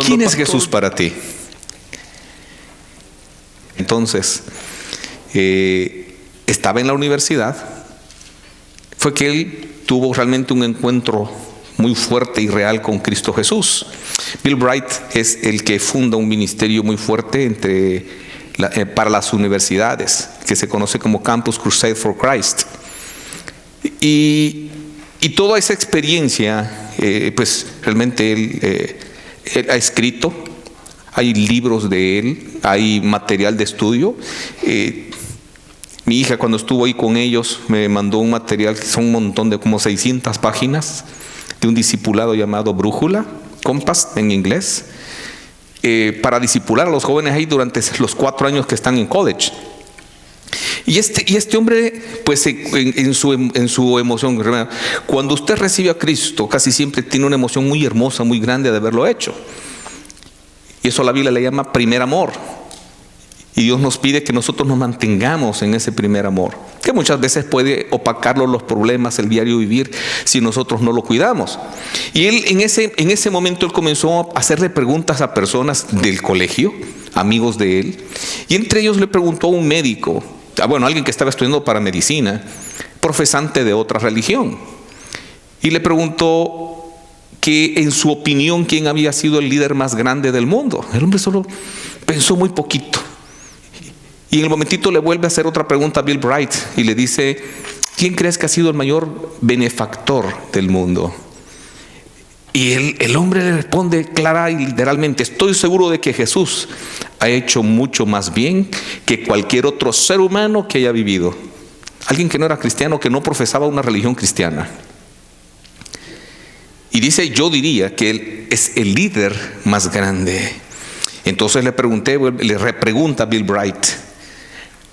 ¿Quién es Jesús para ti? Entonces, estaba en la universidad. Fue que él tuvo realmente un encuentro muy fuerte y real con Cristo Jesús. Bill Bright es el que funda un ministerio muy fuerte para las universidades, que se conoce como Campus Crusade for Christ. Y toda esa experiencia, pues realmente él ha escrito, hay libros de él, hay material de estudio. Mi hija, cuando estuvo ahí con ellos, me mandó un material que son un montón de como 600 páginas de un discipulado llamado Brújula, Compass en inglés, para discipular a los jóvenes ahí durante los 4 años que están en college. Y este hombre, pues en su emoción, cuando usted recibe a Cristo, casi siempre tiene una emoción muy hermosa, muy grande de haberlo hecho. Y eso la Biblia le llama primer amor. Y Dios nos pide que nosotros nos mantengamos en ese primer amor, que muchas veces puede opacarlo los problemas, el diario vivir, si nosotros no lo cuidamos. Y él en ese momento él comenzó a hacerle preguntas a personas del colegio, amigos de él, y entre ellos le preguntó a un médico, alguien que estaba estudiando para medicina, profesante de otra religión, y le preguntó que en su opinión quién había sido el líder más grande del mundo. El hombre solo pensó muy poquito. Y en el momentito le vuelve a hacer otra pregunta a Bill Bright y le dice: ¿quién crees que ha sido el mayor benefactor del mundo? Y el hombre le responde clara y literalmente: estoy seguro de que Jesús ha hecho mucho más bien que cualquier otro ser humano que haya vivido. Alguien que no era cristiano, que no profesaba una religión cristiana. Y dice: yo diría que él es el líder más grande. Entonces le repregunta a Bill Bright: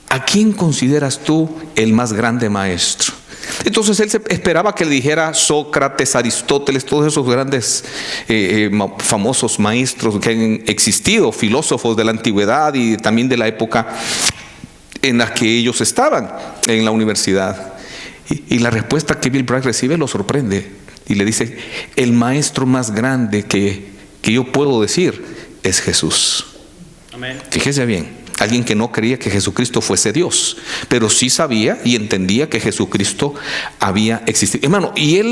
¿a quién consideras tú el más grande maestro? Entonces él esperaba que le dijera Sócrates, Aristóteles, todos esos grandes famosos maestros que han existido, filósofos de la antigüedad y también de la época en la que ellos estaban en la universidad. Y la respuesta que Bill Bright recibe lo sorprende y le dice: el maestro más grande que yo puedo decir es Jesús. Amén. Fíjese bien. Alguien que no creía que Jesucristo fuese Dios, pero sí sabía y entendía que Jesucristo había existido. Hermano, y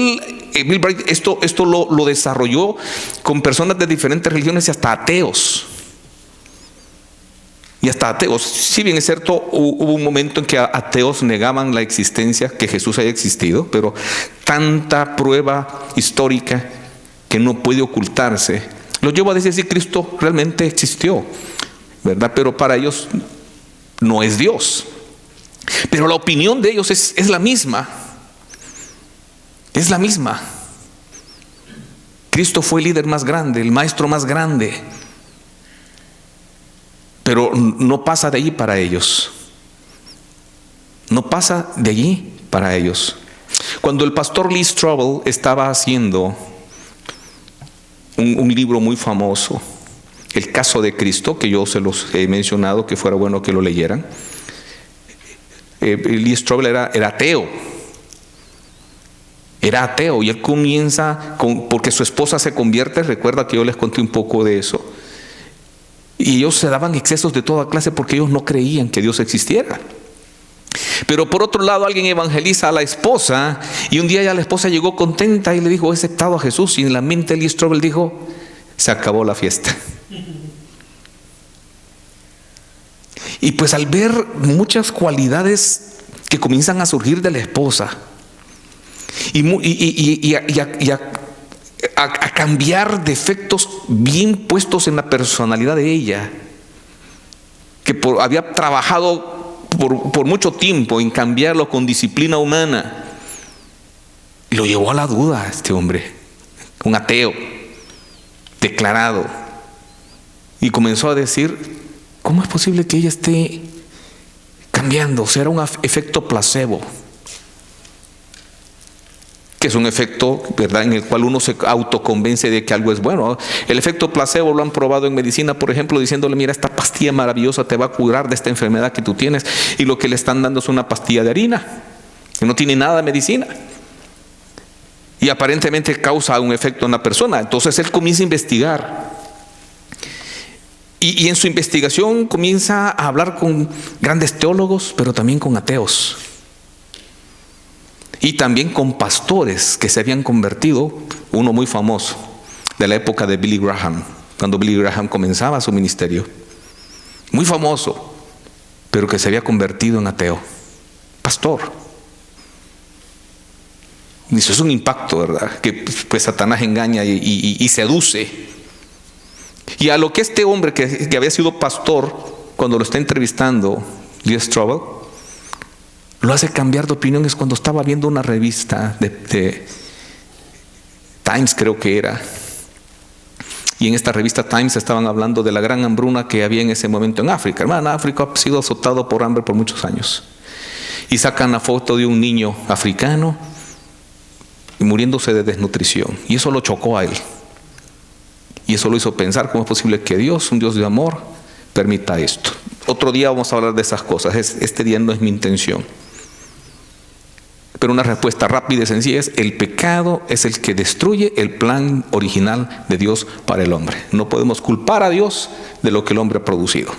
Bill Bright, esto lo desarrolló con personas de diferentes religiones y hasta ateos. Si bien es cierto, hubo un momento en que ateos negaban la existencia, que Jesús haya existido, pero tanta prueba histórica que no puede ocultarse lo llevó a decir: sí, Cristo realmente existió, ¿verdad? Pero para ellos no es Dios. Pero la opinión de ellos es la misma. Es la misma. Cristo fue el líder más grande, el maestro más grande. Pero no pasa de allí para ellos. No pasa de allí para ellos. Cuando el pastor Lee Strobel estaba haciendo un libro muy famoso, El caso de Cristo, que yo se los he mencionado, que fuera bueno que lo leyeran. Lee Strobel era ateo. Era ateo y él comienza porque su esposa se convierte. Recuerda que yo les conté un poco de eso. Y ellos se daban excesos de toda clase porque ellos no creían que Dios existiera. Pero por otro lado, alguien evangeliza a la esposa y un día ya la esposa llegó contenta y le dijo: he aceptado a Jesús. Y en la mente Lee Strobel dijo: se acabó la fiesta. Y pues al ver muchas cualidades que comienzan a surgir de la esposa y a cambiar defectos bien puestos en la personalidad de ella, que había trabajado por mucho tiempo en cambiarlo con disciplina humana, lo llevó a la duda a este hombre, un ateo declarado, y comenzó a decir: ¿cómo es posible que ella esté cambiando? O sea, era un efecto placebo, que es un efecto, ¿verdad?, en el cual uno se autoconvence de que algo es bueno. El efecto placebo lo han probado en medicina, por ejemplo, diciéndole: mira, esta pastilla maravillosa te va a curar de esta enfermedad que tú tienes, y lo que le están dando es una pastilla de harina, que no tiene nada de medicina, y aparentemente causa un efecto en la persona. Entonces él comienza a investigar Y en su investigación comienza a hablar con grandes teólogos, pero también con ateos. Y también con pastores que se habían convertido, uno muy famoso, de la época de Billy Graham, cuando Billy Graham comenzaba su ministerio. Muy famoso, pero que se había convertido en ateo. Pastor. Y eso es un impacto, ¿verdad? Que pues Satanás engaña y seduce. Y a lo que este hombre que había sido pastor, cuando lo está entrevistando, Lee Strobel, lo hace cambiar de opinión es cuando estaba viendo una revista de Times, creo que era. Y en esta revista Times estaban hablando de la gran hambruna que había en ese momento en África. Hermano, África ha sido azotado por hambre por muchos años. Y sacan la foto de un niño africano muriéndose de desnutrición. Y eso lo chocó a él. Y eso lo hizo pensar cómo es posible que Dios, un Dios de amor, permita esto. Otro día vamos a hablar de esas cosas. Este día no es mi intención. Pero una respuesta rápida y sencilla es: el pecado es el que destruye el plan original de Dios para el hombre. No podemos culpar a Dios de lo que el hombre ha producido.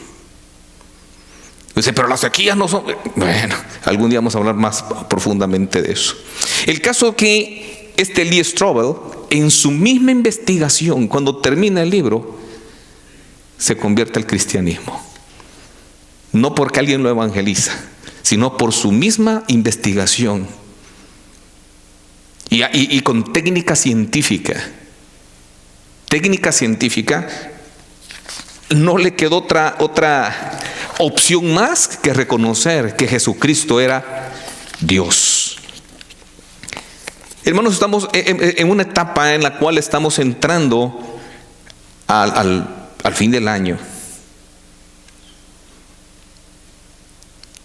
Dice, pero las sequías no son... Bueno, algún día vamos a hablar más profundamente de eso. El caso que Lee Strobel, en su misma investigación, cuando termina el libro, se convierte al cristianismo. No porque alguien lo evangeliza, sino por su misma investigación. Y con técnica científica. Técnica científica, no le quedó otra opción más que reconocer que Jesucristo era Dios. Hermanos, estamos en una etapa en la cual estamos entrando al fin del año.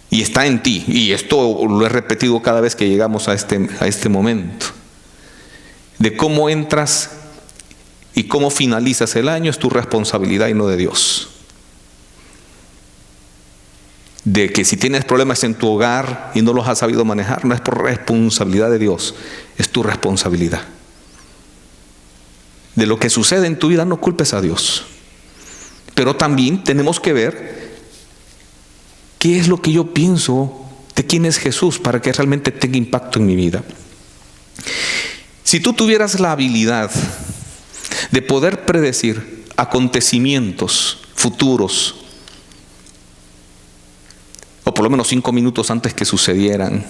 Y está en ti, y esto lo he repetido cada vez que llegamos a este momento, de cómo entras y cómo finalizas el año es tu responsabilidad y no de Dios. De que si tienes problemas en tu hogar y no los has sabido manejar, no es por responsabilidad de Dios, es tu responsabilidad. De lo que sucede en tu vida no culpes a Dios. Pero también tenemos que ver qué es lo que yo pienso de quién es Jesús para que realmente tenga impacto en mi vida. Si tú tuvieras la habilidad de poder predecir acontecimientos futuros, o por lo menos 5 minutos antes que sucedieran,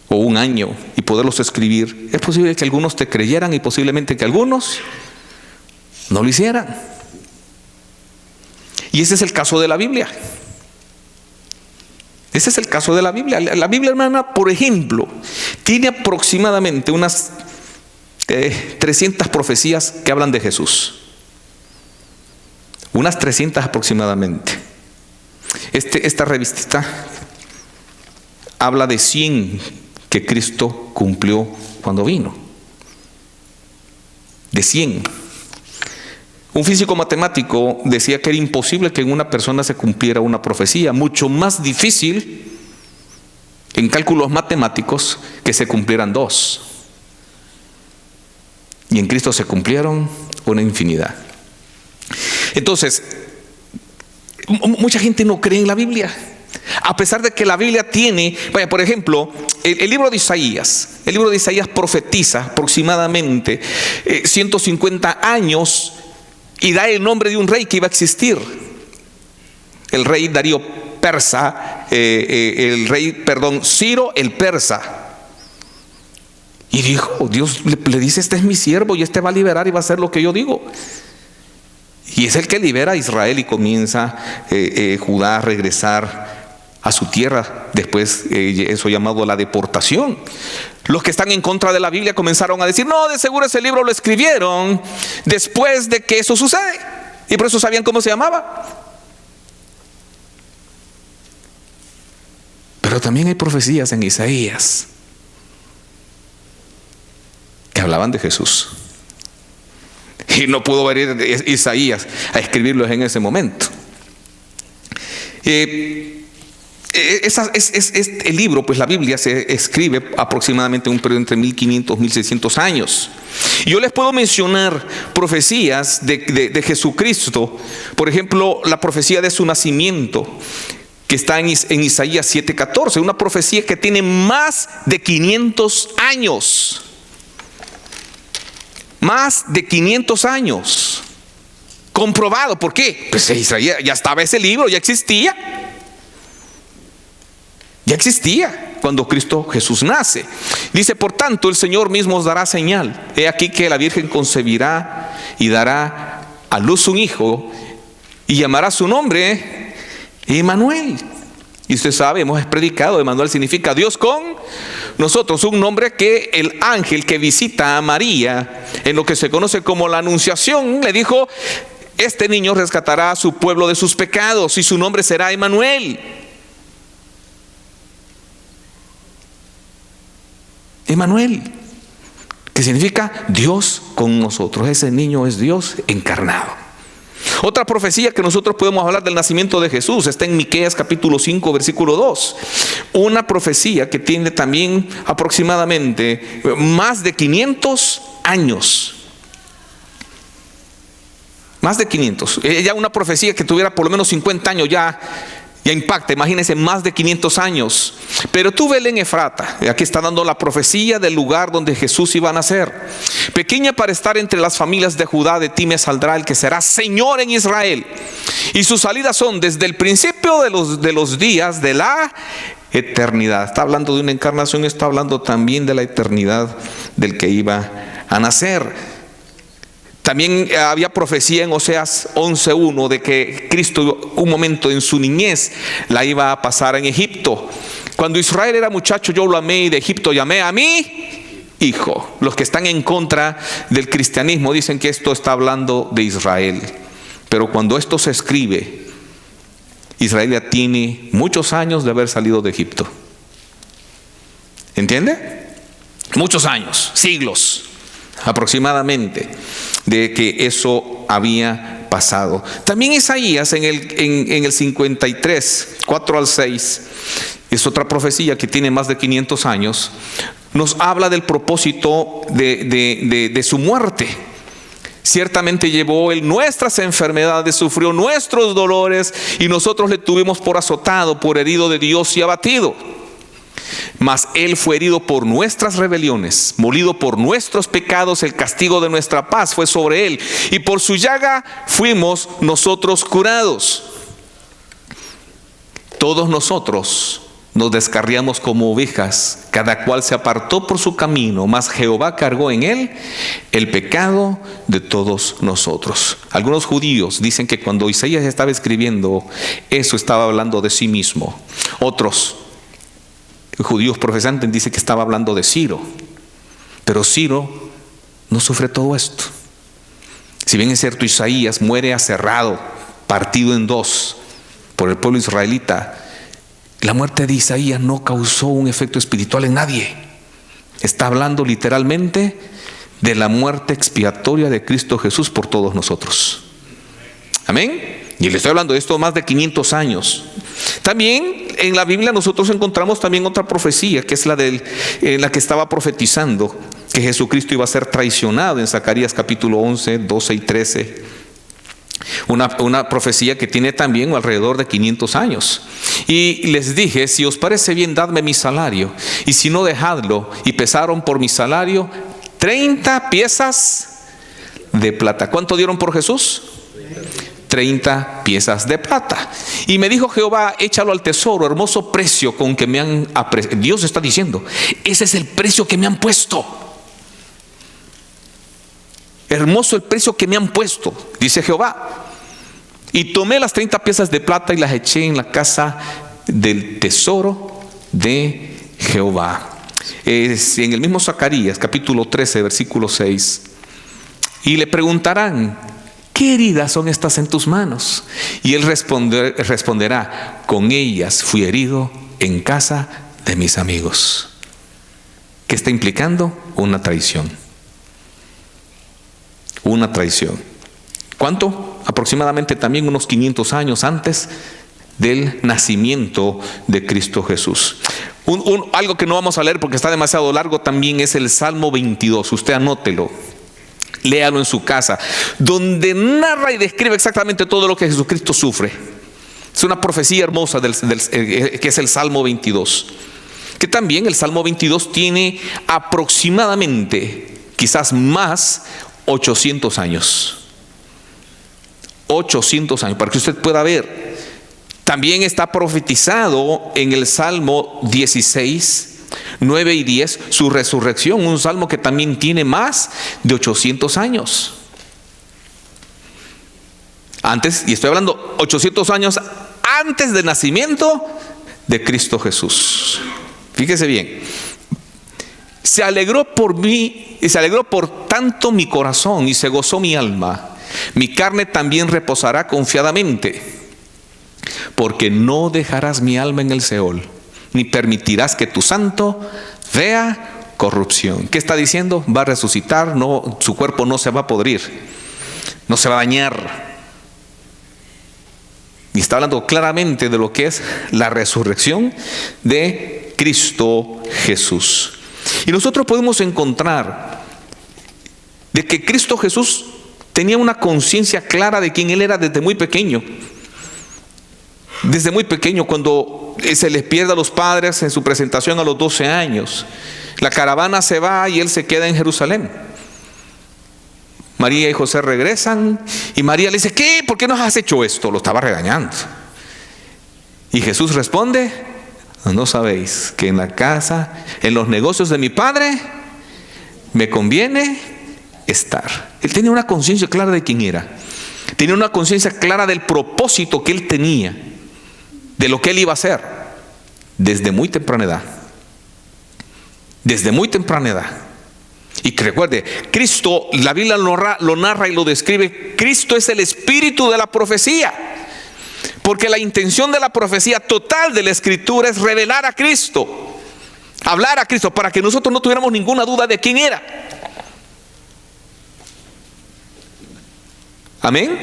o un año, y poderlos escribir, es posible que algunos te creyeran y posiblemente que algunos no lo hicieran. Y ese es el caso de la Biblia. Ese es el caso de la Biblia. La Biblia, hermana, por ejemplo, tiene aproximadamente unas 300 profecías que hablan de Jesús. Unas 300 aproximadamente. Esta revistita habla de 100 que Cristo cumplió cuando vino. De 100. Un físico matemático decía que era imposible que en una persona se cumpliera una profecía, mucho más difícil en cálculos matemáticos que se cumplieran 2. Y en Cristo se cumplieron una infinidad. Entonces, mucha gente no cree en la Biblia, a pesar de que la Biblia tiene, por ejemplo, el libro de Isaías. El libro de Isaías profetiza aproximadamente 150 años y da el nombre de un rey que iba a existir. El rey Darío persa, Ciro el persa. Y dijo, Dios le dice, este es mi siervo y este va a liberar y va a hacer lo que yo digo. Y es el que libera a Israel y comienza Judá a regresar a su tierra después, eso llamado la deportación. Los que están en contra de la Biblia comenzaron a decir, no, de seguro ese libro lo escribieron después de que eso sucede. Y por eso sabían cómo se llamaba. Pero también hay profecías en Isaías que hablaban de Jesús. Y no pudo venir Isaías a escribirlos en ese momento. El libro, pues la Biblia se escribe aproximadamente en un periodo entre 1500 y 1600 años. Yo les puedo mencionar profecías de Jesucristo. Por ejemplo, la profecía de su nacimiento, que está en Isaías 7:14, una profecía que tiene más de 500 años. Más de 500 años. Comprobado. ¿Por qué? Pues Isaías, ya estaba ese libro, ya existía. Ya existía cuando Cristo Jesús nace. Dice, por tanto, el Señor mismo os dará señal. He aquí que la Virgen concebirá y dará a luz un hijo y llamará su nombre Emmanuel. Y usted sabe, hemos predicado, Emmanuel significa Dios con nosotros. Un nombre que el ángel que visita a María en lo que se conoce como la Anunciación le dijo: este niño rescatará a su pueblo de sus pecados y su nombre será Emmanuel. Emmanuel, que significa Dios con nosotros. Ese niño es Dios encarnado. Otra profecía que nosotros podemos hablar del nacimiento de Jesús está en Miqueas capítulo 5 versículo 2. Una profecía que tiene también aproximadamente más de 500 años. Más de 500. Ya una profecía que tuviera por lo menos 50 años ya impacta. Imagínense, más de 500 años. Pero tú, Belén Efrata, aquí está dando la profecía del lugar donde Jesús iba a nacer. Pequeña para estar entre las familias de Judá, de ti me saldrá el que será Señor en Israel. Y sus salidas son desde el principio de los días de la eternidad. Está hablando de una encarnación, está hablando también de la eternidad del que iba a nacer. También había profecía en Oseas 11:1 de que Cristo un momento en su niñez la iba a pasar en Egipto. Cuando Israel era muchacho yo lo amé y de Egipto llamé a mi hijo. Los que están en contra del cristianismo dicen que esto está hablando de Israel. Pero cuando esto se escribe, Israel ya tiene muchos años de haber salido de Egipto. ¿Entiende? Muchos años, siglos aproximadamente, de que eso había pasado. También Isaías en el 53, 4 al 6, es otra profecía que tiene más de 500 años, nos habla del propósito de su muerte. Ciertamente llevó él nuestras enfermedades, sufrió nuestros dolores, y nosotros le tuvimos por azotado, por herido de Dios y abatido. Mas él fue herido por nuestras rebeliones, molido por nuestros pecados, el castigo de nuestra paz fue sobre él, y por su llaga fuimos nosotros curados. Todos nosotros nos descarriamos como ovejas, cada cual se apartó por su camino, mas Jehová cargó en él el pecado de todos nosotros. Algunos judíos dicen que cuando Isaías estaba escribiendo eso estaba hablando de sí mismo. Otros judíos profesantes dicen que estaba hablando de Ciro, pero Ciro no sufre todo esto. Si bien es cierto, Isaías muere aserrado, partido en dos por el pueblo israelita, la muerte de Isaías no causó un efecto espiritual en nadie. Está hablando literalmente de la muerte expiatoria de Cristo Jesús por todos nosotros. Amén. Y le estoy hablando de esto más de 500 años. También en la Biblia nosotros encontramos también otra profecía, que es en la que estaba profetizando que Jesucristo iba a ser traicionado en Zacarías capítulo 11, 12 y 13. Una profecía que tiene también alrededor de 500 años. Y les dije: si os parece bien, dadme mi salario, y si no, dejadlo. Y pesaron por mi salario 30 piezas de plata. ¿Cuánto dieron por Jesús? 30 piezas de plata. Y me dijo Jehová: échalo al tesoro, hermoso precio con que me han apreciado. Dios está diciendo: ese es el precio que me han puesto. Hermoso el precio que me han puesto, dice Jehová. Y tomé las 30 piezas de plata y las eché en la casa del tesoro de Jehová. Es en el mismo Zacarías capítulo 13 versículo 6. Y le preguntarán: ¿qué heridas son estas en tus manos? Y él responderá: con ellas fui herido en casa de mis amigos. ¿Qué está implicando? Una traición. Una traición. ¿Cuánto? Aproximadamente también unos 500 años antes del nacimiento de Cristo Jesús. Algo que no vamos a leer porque está demasiado largo también es el Salmo 22. Usted anótelo. léalo en su casa, donde narra y describe exactamente todo lo que Jesucristo sufre. Es una profecía hermosa que es el Salmo 22. Que también el Salmo 22 tiene aproximadamente, quizás más, 800 años. 800 años, para que usted pueda ver. También está profetizado en el Salmo 16, 9 y 10, su resurrección, un salmo que también tiene más de 800 años. Antes, y estoy hablando 800 años antes del nacimiento de Cristo Jesús. Fíjese bien. Se alegró por mí, y se alegró por tanto mi corazón, y se gozó mi alma. Mi carne también reposará confiadamente, porque no dejarás mi alma en el Seol, ni permitirás que tu santo vea corrupción. ¿Qué está diciendo? Va a resucitar, no, su cuerpo no se va a podrir, no se va a dañar. Y está hablando claramente de lo que es la resurrección de Cristo Jesús. Y nosotros podemos encontrar de que Cristo Jesús tenía una conciencia clara de quién Él era desde muy pequeño. Desde muy pequeño, cuando se les pierde a los padres en su presentación a los 12 años. La caravana se va y Él se queda en Jerusalén. María y José regresan y María le dice: ¿qué? ¿Por qué nos has hecho esto? Lo estaba regañando. Y Jesús responde: no sabéis que en la casa, en los negocios de mi Padre, me conviene estar. Él tenía una conciencia clara de quién era. Tenía una conciencia clara del propósito que Él tenía, de lo que Él iba a hacer, desde muy temprana edad. Desde muy temprana edad. Y que recuerde, Cristo, la Biblia lo narra y lo describe. Cristo es el espíritu de la profecía. Porque la intención de la profecía total de la Escritura es revelar a Cristo, hablar a Cristo, para que nosotros no tuviéramos ninguna duda de quién era. Amén.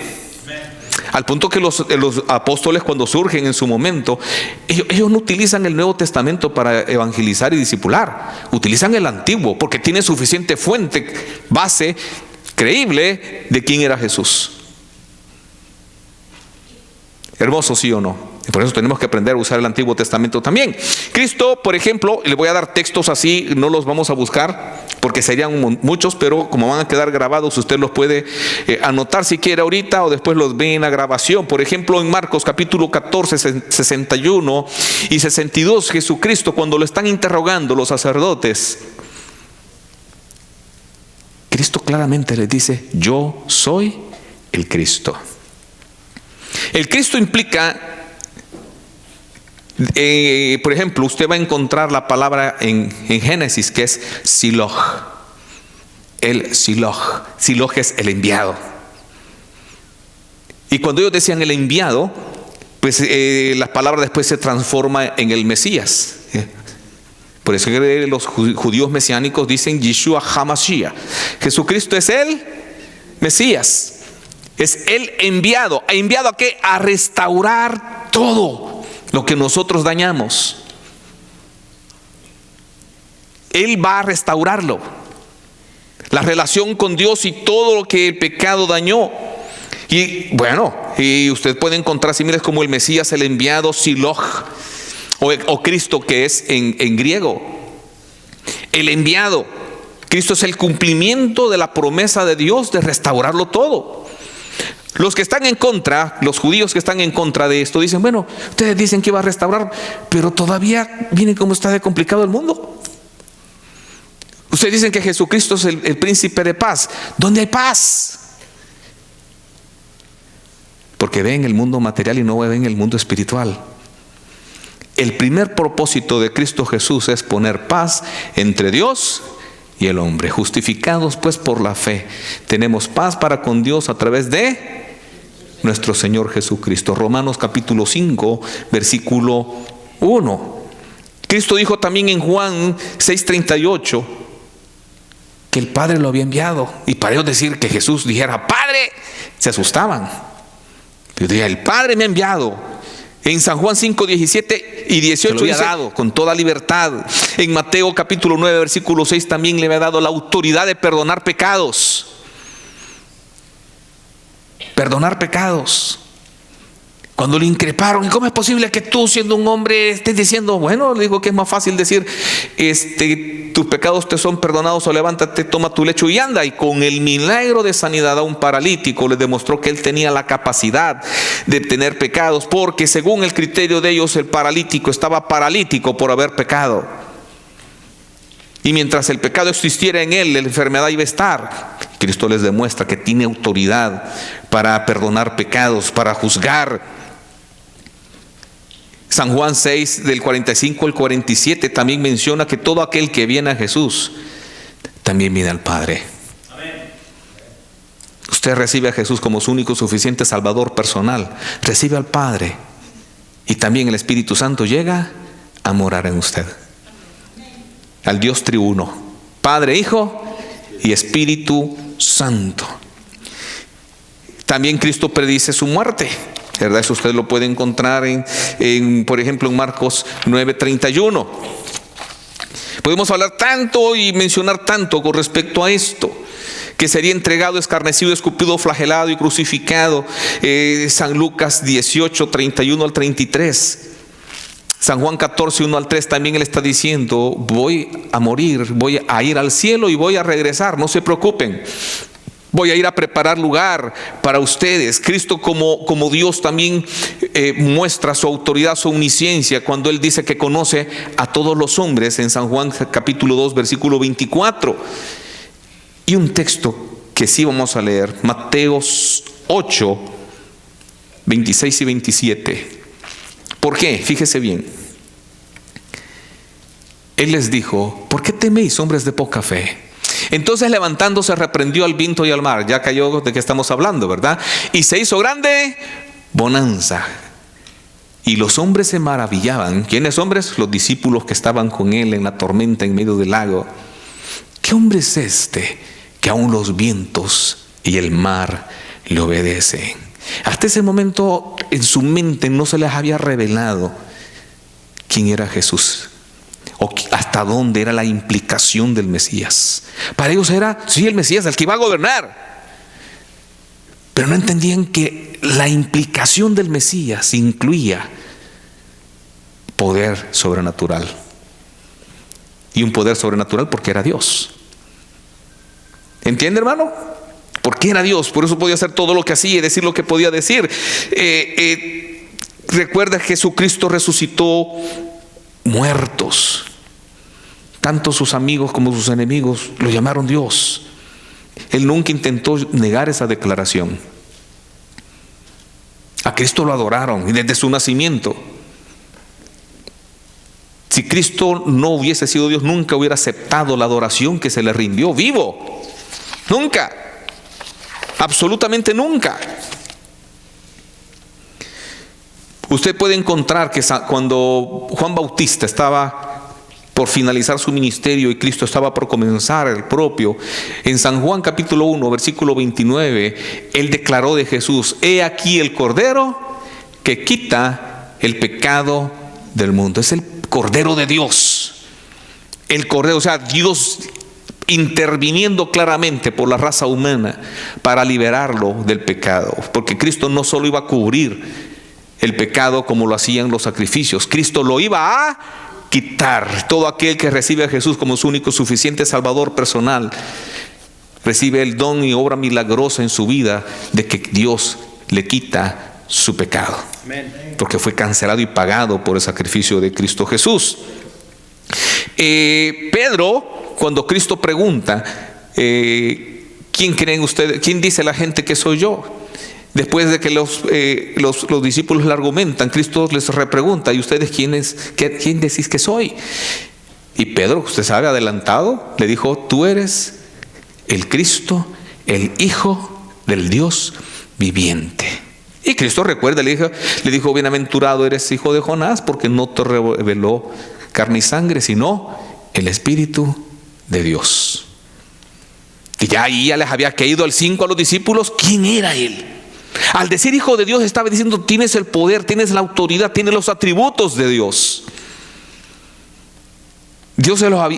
Al punto que los apóstoles, cuando surgen en su momento, ellos no utilizan el Nuevo Testamento para evangelizar y discipular. Utilizan el Antiguo porque tiene suficiente fuente, base creíble de quién era Jesús. Hermoso, ¿sí o no? Y por eso tenemos que aprender a usar el Antiguo Testamento también. Cristo, por ejemplo, le voy a dar textos así, no los vamos a buscar porque serían muchos, pero como van a quedar grabados, usted los puede anotar si quiere ahorita o después los ve en la grabación. Por ejemplo, en Marcos capítulo 14, 61 y 62, Jesucristo, cuando lo están interrogando los sacerdotes, Cristo claramente les dice: yo soy el Cristo. El Cristo implica, por ejemplo, usted va a encontrar la palabra en Génesis que es Siloh. El Siloh. Siloh es el enviado. Y cuando ellos decían el enviado, pues la palabra después se transforma en el Mesías. Por eso los judíos mesiánicos dicen Yeshua HaMashiach. Jesucristo es el Mesías. Es el enviado. ¿Ha enviado a qué? A restaurar todo lo que nosotros dañamos. Él va a restaurarlo. La relación con Dios y todo lo que el pecado dañó. Y bueno, y usted puede encontrar similares como el Mesías, el enviado, Siloh, o Cristo, que es en griego. El enviado. Cristo es el cumplimiento de la promesa de Dios de restaurarlo todo. Los que están en contra, los judíos que están en contra de esto, dicen: bueno, ustedes dicen que va a restaurar, pero todavía miren cómo está de complicado el mundo. Ustedes dicen que Jesucristo es el príncipe de paz. ¿Dónde hay paz? Porque ven el mundo material y no ven el mundo espiritual. El primer propósito de Cristo Jesús es poner paz entre Dios y el hombre. Justificados pues por la fe, tenemos paz para con Dios a través de nuestro Señor Jesucristo. Romanos capítulo 5, versículo 1. Cristo dijo también en Juan 6:38 que el Padre lo había enviado. Y para ellos decir que Jesús dijera Padre, se asustaban. Pero decía: el Padre me ha enviado. En San Juan 5, 17 y 18 dice: dado con toda libertad. En Mateo capítulo 9, versículo 6 también le había dado la autoridad de perdonar pecados. perdonar pecados. Cuando le increparon, ¿y cómo es posible que tú, siendo un hombre, estés diciendo? Bueno, le digo que es más fácil decir, tus pecados te son perdonados, o levántate, toma tu lecho y anda. Y con el milagro de sanidad a un paralítico le demostró que él tenía la capacidad de tener pecados, porque según el criterio de ellos, el paralítico estaba paralítico por haber pecado. Y mientras el pecado existiera en él, la enfermedad iba a estar. Cristo les demuestra que tiene autoridad para perdonar pecados, para juzgar. San Juan 6, del 45 al 47, también menciona que todo aquel que viene a Jesús, también viene al Padre. Amén. Usted recibe a Jesús como su único suficiente Salvador personal, recibe al Padre, y también el Espíritu Santo llega a morar en usted. Al Dios triuno, Padre, Hijo y Espíritu Santo. También Cristo predice su muerte, ¿verdad? Eso usted lo puede encontrar por ejemplo, en Marcos 9:31. Podemos hablar tanto y mencionar tanto con respecto a esto, que sería entregado, escarnecido, escupido, flagelado y crucificado. San Lucas 18:31 al 33. San Juan 14:1 al 3 también él está diciendo: voy a morir, voy a ir al cielo y voy a regresar, no se preocupen. Voy a ir a preparar lugar para ustedes. Cristo como Dios también muestra su autoridad, su omnisciencia, cuando Él dice que conoce a todos los hombres en San Juan capítulo 2, versículo 24. Y un texto que sí vamos a leer, Mateo 8, 26 y 27. ¿Por qué? Fíjese bien. Él les dijo: ¿por qué teméis, hombres de poca fe? Entonces, levantándose, reprendió al viento y al mar. Ya cayó de qué estamos hablando, ¿verdad? Y se hizo grande bonanza. Y los hombres se maravillaban. ¿Quiénes hombres? Los discípulos que estaban con él en la tormenta en medio del lago. ¿Qué hombre es este que aún los vientos y el mar le obedecen? Hasta ese momento en su mente no se les había revelado quién era Jesús, o hasta dónde era la implicación del Mesías. Para ellos era, sí, el Mesías, el que iba a gobernar. Pero no entendían que la implicación del Mesías incluía poder sobrenatural. Y un poder sobrenatural porque era Dios. ¿Entiende, hermano? Porque era Dios, por eso podía hacer todo lo que hacía y decir lo que podía decir. Recuerda que Jesucristo resucitó muertos. Tanto sus amigos como sus enemigos lo llamaron Dios. Él nunca intentó negar esa declaración. A Cristo lo adoraron y desde su nacimiento. Si Cristo no hubiese sido Dios, nunca hubiera aceptado la adoración que se le rindió vivo. Nunca. Absolutamente nunca. Usted puede encontrar que cuando Juan Bautista estaba por finalizar su ministerio y Cristo estaba por comenzar el propio, en San Juan capítulo 1, versículo 29, él declaró de Jesús: he aquí el Cordero que quita el pecado del mundo. Es el Cordero de Dios. El Cordero, o sea, Dios interviniendo claramente por la raza humana para liberarlo del pecado. Porque Cristo no solo iba a cubrir el pecado como lo hacían los sacrificios, Cristo lo iba a quitar. Todo aquel que recibe a Jesús como su único suficiente Salvador personal recibe el don y obra milagrosa en su vida de que Dios le quita su pecado. Amén. Porque fue cancelado y pagado por el sacrificio de Cristo Jesús. Pedro, cuando Cristo pregunta: ¿quién creen ustedes? ¿Quién dice la gente que soy yo? Después de que los discípulos le argumentan, Cristo les repregunta: ¿y ustedes quién decís que soy? Y Pedro, usted sabe, adelantado, le dijo: tú eres el Cristo, el Hijo del Dios viviente. Y Cristo, recuerda, le dijo: bienaventurado eres, hijo de Jonás, porque no te reveló carne y sangre, sino el Espíritu de Dios. Y ya ahí les había caído al 5 a los discípulos quién era él. Al decir hijo de Dios estaba diciendo: tienes el poder, tienes la autoridad, tienes los atributos de Dios.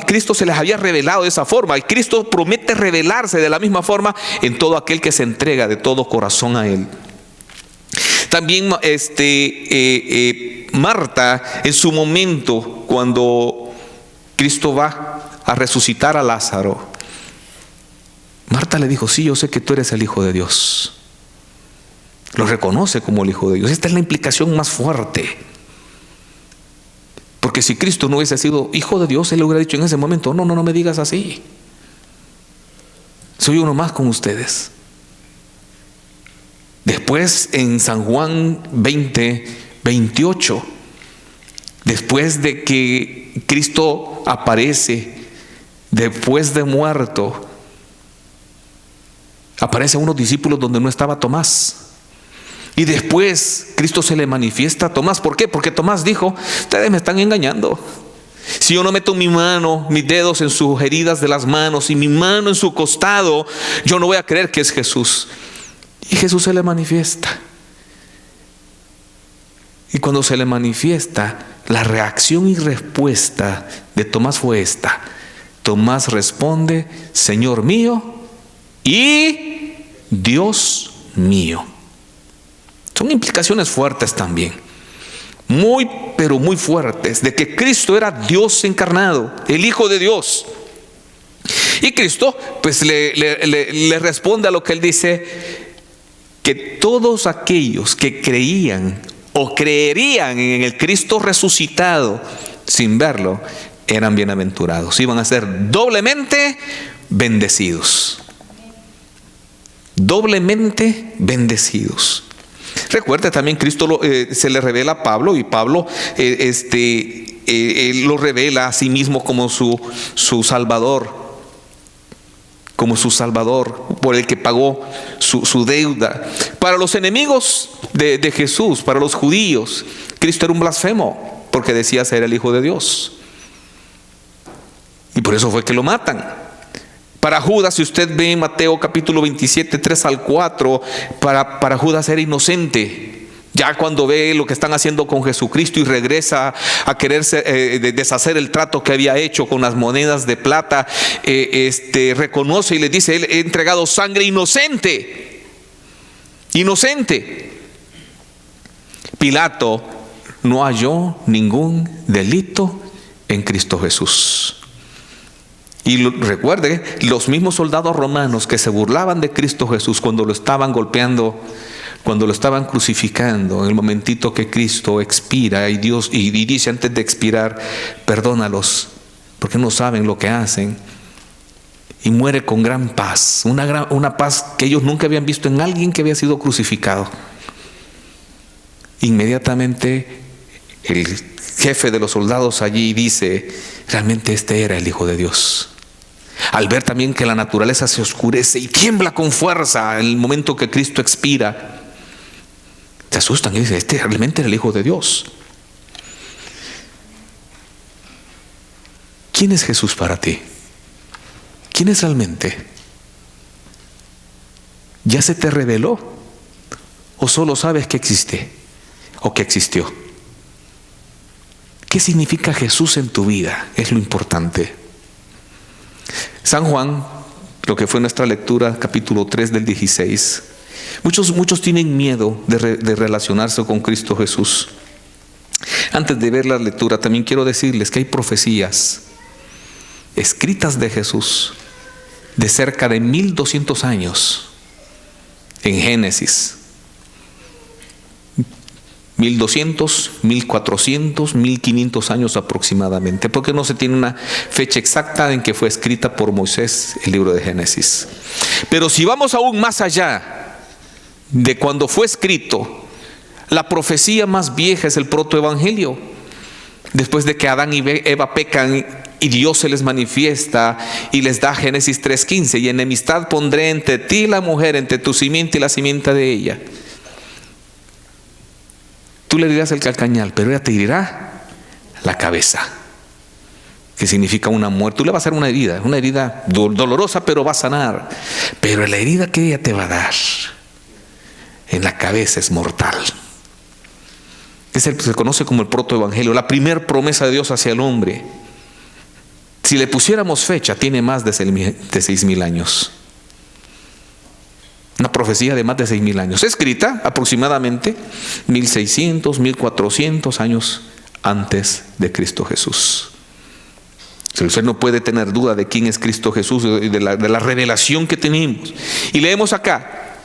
Cristo se les había revelado de esa forma, y Cristo promete revelarse de la misma forma en todo aquel que se entrega de todo corazón a Él. También Marta, en su momento, cuando Cristo va a resucitar a Lázaro, Marta le dijo: sí, yo sé que tú eres el Hijo de Dios. Lo reconoce como el Hijo de Dios. Esta es la implicación más fuerte. Porque si Cristo no hubiese sido Hijo de Dios, Él le hubiera dicho en ese momento: no me digas así. Soy uno más con ustedes. Después, en San Juan 20:28, después de que Cristo aparece, después de muerto, aparece a unos discípulos donde no estaba Tomás. Y después Cristo se le manifiesta a Tomás. ¿Por qué? Porque Tomás dijo: ustedes me están engañando. Si yo no meto mi mano, mis dedos en sus heridas de las manos y mi mano en su costado, yo no voy a creer que es Jesús. Y Jesús se le manifiesta. Y cuando se le manifiesta, la reacción y respuesta de Tomás fue esta. Tomás responde: Señor mío y Dios mío. Son implicaciones fuertes también, muy, pero muy fuertes, de que Cristo era Dios encarnado, el Hijo de Dios. Y Cristo pues le responde a lo que Él dice, que todos aquellos que creían o creerían en el Cristo resucitado sin verlo, eran bienaventurados, iban a ser doblemente bendecidos. Doblemente bendecidos. Recuerde también, Cristo se le revela a Pablo, y Pablo lo revela a sí mismo como su Salvador, por el que pagó su deuda. Para los enemigos de Jesús, para los judíos, Cristo era un blasfemo, porque decía ser el Hijo de Dios, y por eso fue que lo matan. Para Judas, si usted ve en Mateo capítulo 27, 3 al 4, para Judas era inocente. Ya cuando ve lo que están haciendo con Jesucristo y regresa a quererse deshacer el trato que había hecho con las monedas de plata, reconoce y le dice: Él he entregado sangre inocente. Inocente. Pilato no halló ningún delito en Cristo Jesús. Y recuerde, los mismos soldados romanos que se burlaban de Cristo Jesús cuando lo estaban golpeando, cuando lo estaban crucificando, en el momentito que Cristo expira, y dice antes de expirar: perdónalos, porque no saben lo que hacen. Y muere con gran paz, una paz que ellos nunca habían visto en alguien que había sido crucificado. Inmediatamente el jefe de los soldados allí dice: realmente este era el Hijo de Dios. Al ver también que la naturaleza se oscurece y tiembla con fuerza en el momento que Cristo expira, se asustan y dicen: este realmente era el Hijo de Dios. ¿Quién es Jesús para ti? ¿Quién es realmente? ¿Ya se te reveló? ¿O solo sabes que existe o que existió? ¿Qué significa Jesús en tu vida? Es lo importante. San Juan, lo que fue nuestra lectura, capítulo 3 del 16. Muchos tienen miedo de relacionarse con Cristo Jesús. Antes de ver la lectura, también quiero decirles que hay profecías escritas de Jesús de cerca de 1200 años en Génesis. 1200, 1400, 1500 años aproximadamente, porque no se tiene una fecha exacta en que fue escrita por Moisés el libro de Génesis. Pero si vamos aún más allá de cuando fue escrito, la profecía más vieja es el protoevangelio. Después de que Adán y Eva pecan y Dios se les manifiesta y les da Génesis 3:15: y enemistad pondré entre ti y la mujer, entre tu simiente y la simiente de ella. Tú le herirás el calcañal, pero ella te herirá la cabeza, que significa una muerte. Tú le vas a dar una herida dolorosa, pero va a sanar. Pero la herida que ella te va a dar en la cabeza es mortal. Se conoce como el protoevangelio, la primera promesa de Dios hacia el hombre. Si le pusiéramos fecha, tiene más de 6.000 años. Una profecía de más de 6.000 años, escrita aproximadamente 1.600, 1.400 años antes de Cristo Jesús. Si usted no puede tener duda de quién es Cristo Jesús y de la revelación que tenemos. Y leemos acá: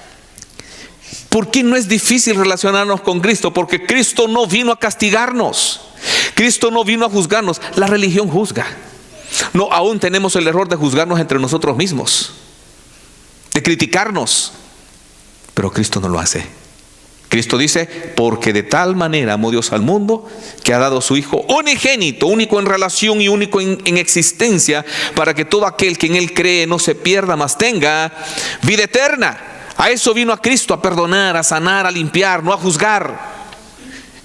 ¿por qué no es difícil relacionarnos con Cristo? Porque Cristo no vino a castigarnos. Cristo no vino a juzgarnos. La religión juzga. No, aún tenemos el error de juzgarnos entre nosotros mismos, de criticarnos. Pero Cristo no lo hace. Cristo dice: porque de tal manera amó Dios al mundo, que ha dado a su Hijo unigénito, único en relación y único en existencia, para que todo aquel que en Él cree no se pierda, mas tenga vida eterna. A eso vino a Cristo, a perdonar, a sanar, a limpiar, no a juzgar.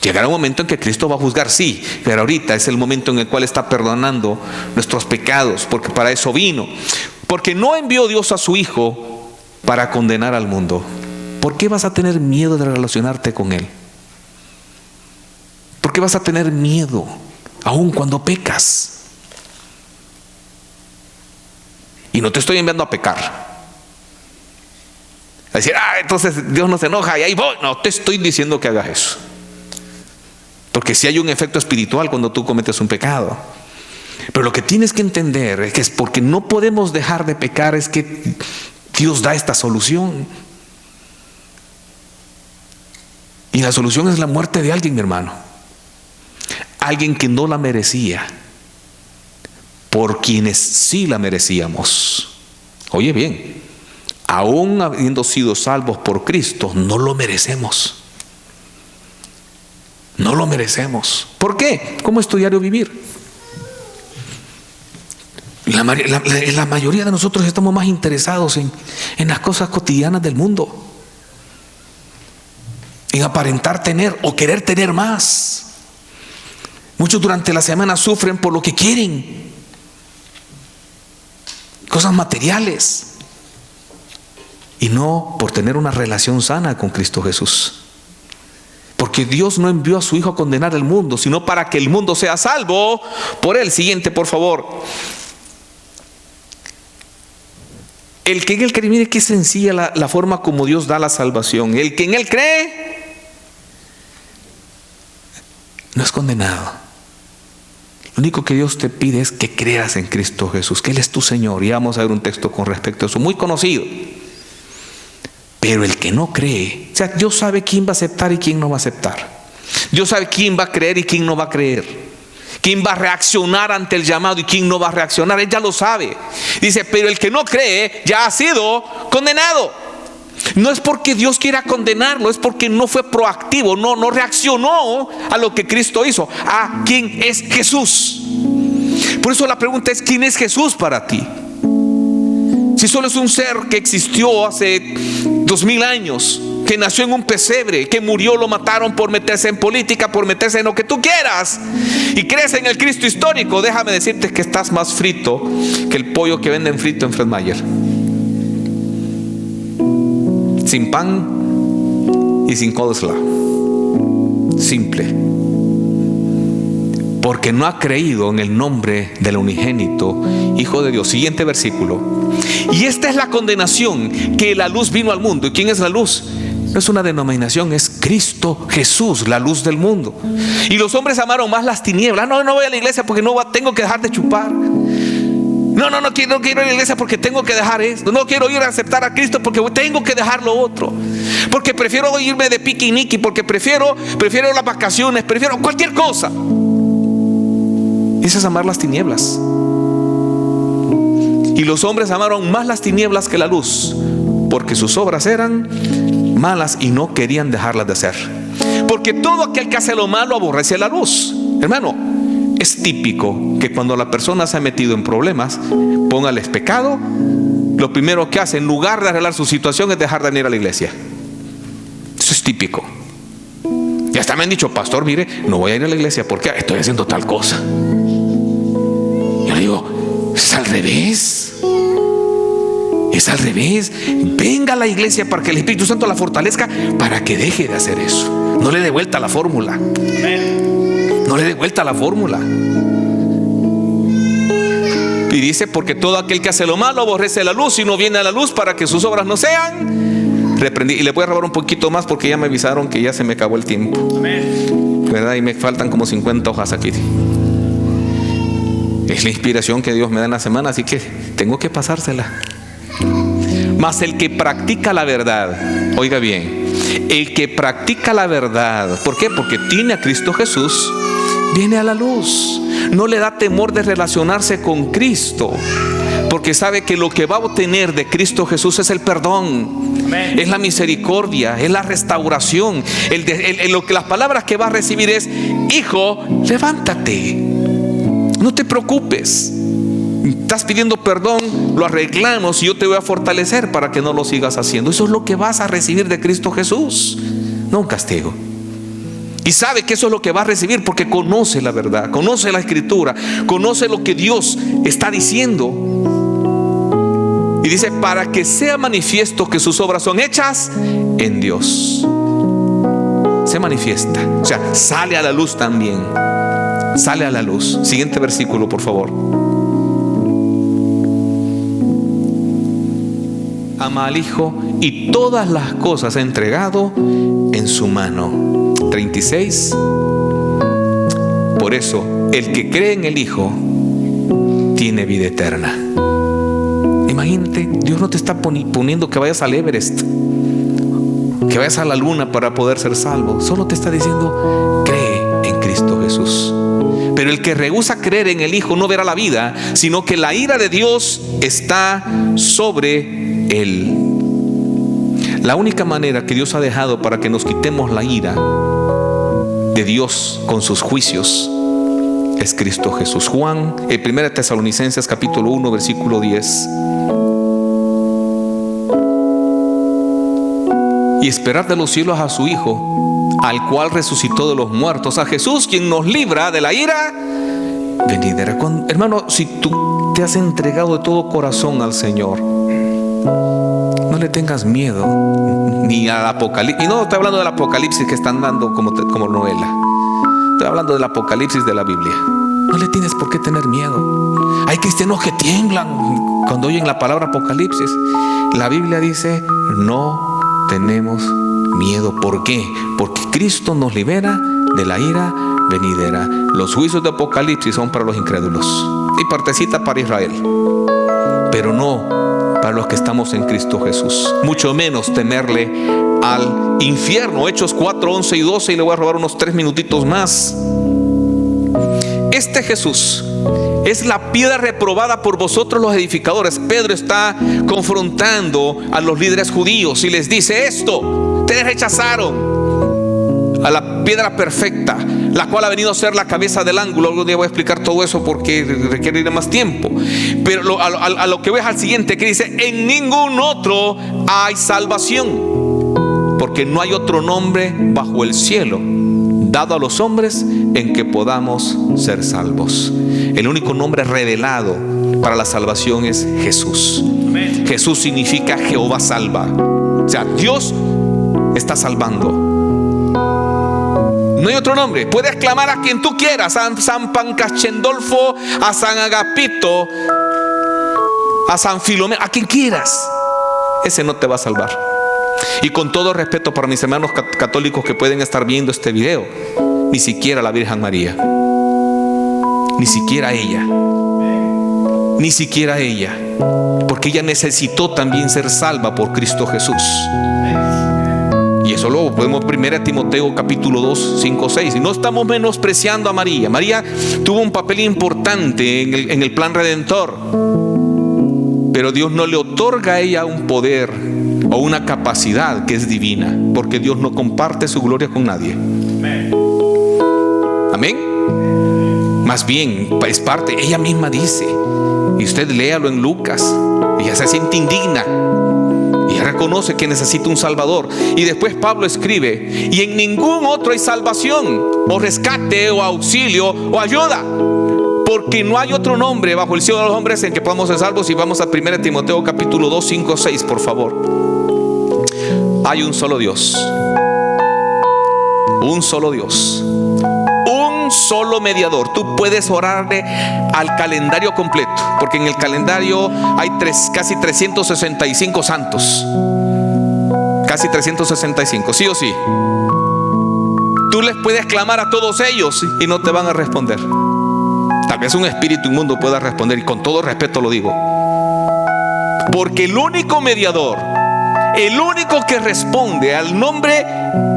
Llegará un momento en que Cristo va a juzgar, sí, pero ahorita es el momento en el cual está perdonando nuestros pecados, porque para eso vino. Porque no envió Dios a su Hijo para condenar al mundo. ¿Por qué vas a tener miedo de relacionarte con Él? ¿Por qué vas a tener miedo aun cuando pecas? Y no te estoy enviando a pecar, a decir: entonces Dios no se enoja y ahí voy. No te estoy diciendo que hagas eso, porque si hay un efecto espiritual cuando tú cometes un pecado. Pero lo que tienes que entender es que es porque no podemos dejar de pecar, es que Dios da esta solución. Y la solución es la muerte de alguien, mi hermano. Alguien que no la merecía, por quienes sí la merecíamos. Oye bien, aún habiendo sido salvos por Cristo, no lo merecemos. No lo merecemos. ¿Por qué? ¿Cómo es tu diario vivir? La mayoría de nosotros estamos más interesados en las cosas cotidianas del mundo, en aparentar tener o querer tener más. Muchos durante la semana sufren por lo que quieren, cosas materiales, y no por tener una relación sana con Cristo Jesús. Porque Dios no envió a su Hijo a condenar al mundo, sino para que el mundo sea salvo por Él. Siguiente, por favor. El que en Él cree, mire qué sencilla la forma como Dios da la salvación. El que en Él cree no es condenado. Lo único que Dios te pide es que creas en Cristo Jesús, que Él es tu Señor. Y vamos a ver un texto con respecto a eso, muy conocido. Pero el que no cree, o sea, Dios sabe quién va a aceptar y quién no va a aceptar. Dios sabe quién va a creer y quién no va a creer, quién va a reaccionar ante el llamado y quién no va a reaccionar. Él ya lo sabe. Dice: pero el que no cree ya ha sido condenado. No es porque Dios quiera condenarlo, es porque no fue proactivo, no reaccionó a lo que Cristo hizo, a quién es Jesús. Por eso la pregunta es: ¿quién es Jesús para ti? Si solo es un ser que existió hace 2000 años, que nació en un pesebre, que murió, lo mataron por meterse en política, por meterse en lo que tú quieras, y crees en el Cristo histórico, déjame decirte que estás más frito que el pollo que venden frito en Fred Meyer, sin pan y sin coleslaw. Simple. Porque no ha creído en el nombre del unigénito Hijo de Dios. Siguiente versículo. Y esta es la condenación, que la luz vino al mundo. ¿Y quién es la luz? No es una denominación, es Cristo Jesús, la luz del mundo. Y los hombres amaron más las tinieblas. No voy a la iglesia porque tengo que dejar de chupar. No quiero ir a la iglesia porque tengo que dejar esto. No quiero ir a aceptar a Cristo porque tengo que dejar lo otro. Porque prefiero irme de piquiniqui, porque prefiero las vacaciones, prefiero cualquier cosa. Eso es amar las tinieblas. Y los hombres amaron más las tinieblas que la luz, porque sus obras eran malas y no querían dejarlas de hacer. Porque todo aquel que hace lo malo aborrece la luz. Hermano, es típico que cuando la persona se ha metido en problemas, póngales pecado, lo primero que hace en lugar de arreglar su situación es dejar de venir a la iglesia. Eso es típico. Y hasta me han dicho: pastor, mire, no voy a ir a la iglesia porque estoy haciendo tal cosa. Yo le digo: es al revés. Es al revés. Venga a la iglesia para que el Espíritu Santo la fortalezca, para que deje de hacer eso. No le dé vuelta a la fórmula. No le dé vuelta a la fórmula. Y dice, porque todo aquel que hace lo malo aborrece la luz y no viene a la luz para que sus obras no sean reprendidas. Y le voy a robar un poquito más porque ya me avisaron que ya se me acabó el tiempo. ¿Verdad? Y me faltan como 50 hojas aquí. Es la inspiración que Dios me da en la semana, así que tengo que pasársela. Mas el que practica la verdad, oiga bien, el que practica la verdad, ¿por qué? Porque tiene a Cristo Jesús, viene a la luz. No le da temor de relacionarse con Cristo, porque sabe que lo que va a obtener de Cristo Jesús es el perdón. Amén. Es la misericordia, es la restauración. Lo que las palabras que va a recibir es: hijo, levántate, no te preocupes, estás pidiendo perdón, lo arreglamos y yo te voy a fortalecer para que no lo sigas haciendo. Eso es lo que vas a recibir de Cristo Jesús, no un castigo. Y sabe que eso es lo que va a recibir porque conoce la verdad, conoce la Escritura, conoce lo que Dios está diciendo. Y dice: para que sea manifiesto que sus obras son hechas en Dios. Se manifiesta, o sea, sale a la luz también. Sale a la luz. Siguiente versículo, por favor. Ama al Hijo y todas las cosas ha entregado en su mano. 36. Por eso, el que cree en el Hijo tiene vida eterna. Imagínate, Dios no te está poniendo que vayas al Everest, que vayas a la luna para poder ser salvo. Solo te está diciendo: cree en Cristo Jesús. Pero el que rehúsa creer en el Hijo no verá la vida, sino que la ira de Dios está sobre él. La única manera que Dios ha dejado para que nos quitemos la ira de Dios con sus juicios es Cristo Jesús. Juan, 1 Tesalonicenses capítulo 1 versículo 10. Y esperar de los cielos a su Hijo, al cual resucitó de los muertos, a Jesús, quien nos libra de la ira venidera. Hermano, si tú te has entregado de todo corazón al Señor, no le tengas miedo ni al Apocalipsis. Y no estoy hablando del Apocalipsis que están dando como novela. Estoy hablando del Apocalipsis de la Biblia. No le tienes por qué tener miedo. Hay cristianos que tiemblan cuando oyen la palabra Apocalipsis. La Biblia dice: no tenemos miedo. ¿Por qué? Porque Cristo nos libera de la ira venidera. Los juicios de Apocalipsis son para los incrédulos y partecita para Israel, pero no para los que estamos en Cristo Jesús. Mucho menos temerle al infierno. Hechos 4, 11 y 12. Y le voy a robar unos 3 minutitos más. Este Jesús es la piedra reprobada por vosotros los edificadores. Pedro está confrontando a los líderes judíos y les dice esto: ustedes rechazaron a la piedra perfecta, la cual ha venido a ser la cabeza del ángulo. Algún día voy a explicar todo eso porque requerirá más tiempo. Pero a lo que ves al siguiente, que dice: en ningún otro hay salvación, porque no hay otro nombre bajo el cielo dado a los hombres en que podamos ser salvos. El único nombre revelado para la salvación es Jesús. Amén. Jesús significa Jehová salva. O sea, Dios está salvando. No hay otro nombre. Puedes clamar a quien tú quieras, a San Pancaschendolfo, a San Agapito, a San Filomeno, a quien quieras. Ese no te va a salvar. Y con todo respeto para mis hermanos católicos que pueden estar viendo este video, ni siquiera la Virgen María, ni siquiera ella, ni siquiera ella, porque ella necesitó también ser salva por Cristo Jesús. Y eso lo podemos 1 Timoteo capítulo 2, 5, 6. Y no estamos menospreciando a María. María tuvo un papel importante en el plan redentor, pero Dios no le otorga a ella un poder o una capacidad que es divina, porque Dios no comparte su gloria con nadie. Amén. Más bien es parte, ella misma dice, y usted léalo en Lucas, ella se siente indigna y reconoce que necesita un Salvador. Y después Pablo escribe: y en ningún otro hay salvación, o rescate, o auxilio, o ayuda, porque no hay otro nombre bajo el cielo de los hombres en que podamos ser salvos. Y vamos a 1 Timoteo capítulo 2, 5, 6, por favor. Hay un solo Dios, un solo Dios, un un solo mediador. Tú puedes orarle al calendario completo, porque en el calendario hay casi 365 santos. Casi 365, sí o sí. Tú les puedes clamar a todos ellos y no te van a responder. Tal vez un espíritu inmundo pueda responder, y con todo respeto lo digo. Porque el único mediador, el único que responde al nombre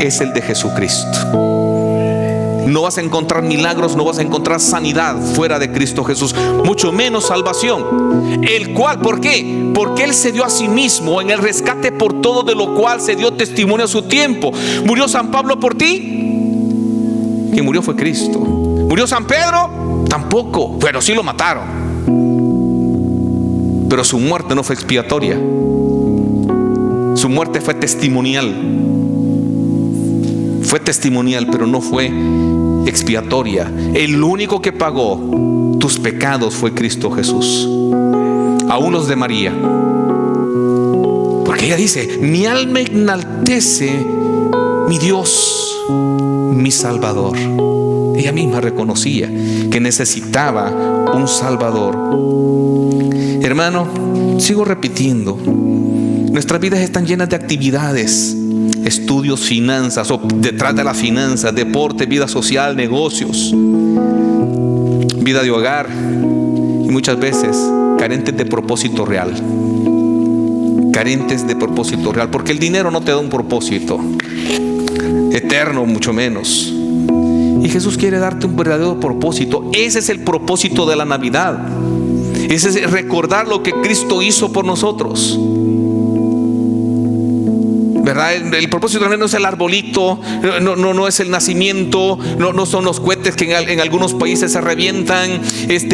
es el de Jesucristo. No vas a encontrar milagros, no vas a encontrar sanidad fuera de Cristo Jesús, mucho menos salvación. El cual, ¿por qué? Porque Él se dio a sí mismo en el rescate por todo, de lo cual se dio testimonio a su tiempo. ¿Murió San Pablo por ti? Quien murió fue Cristo. ¿Murió San Pedro? Tampoco, pero sí lo mataron. Pero su muerte no fue expiatoria. Su muerte fue testimonial. Fue testimonial, pero no fue expiatoria. El único que pagó tus pecados fue Cristo Jesús. Aún los de María. Porque ella dice: mi alma enaltece mi Dios, mi Salvador. Ella misma reconocía que necesitaba un Salvador. Hermano, sigo repitiendo, nuestras vidas están llenas de actividades, estudios, finanzas, o detrás de las finanzas, deporte, vida social, negocios, vida de hogar, y muchas veces carentes de propósito real. Carentes de propósito real, porque el dinero no te da un propósito eterno, mucho menos. Y Jesús quiere darte un verdadero propósito. Ese es el propósito de la Navidad. Ese es recordar lo que Cristo hizo por nosotros, ¿verdad? El propósito no es el arbolito, no es el nacimiento, no son los cohetes que en algunos países se revientan,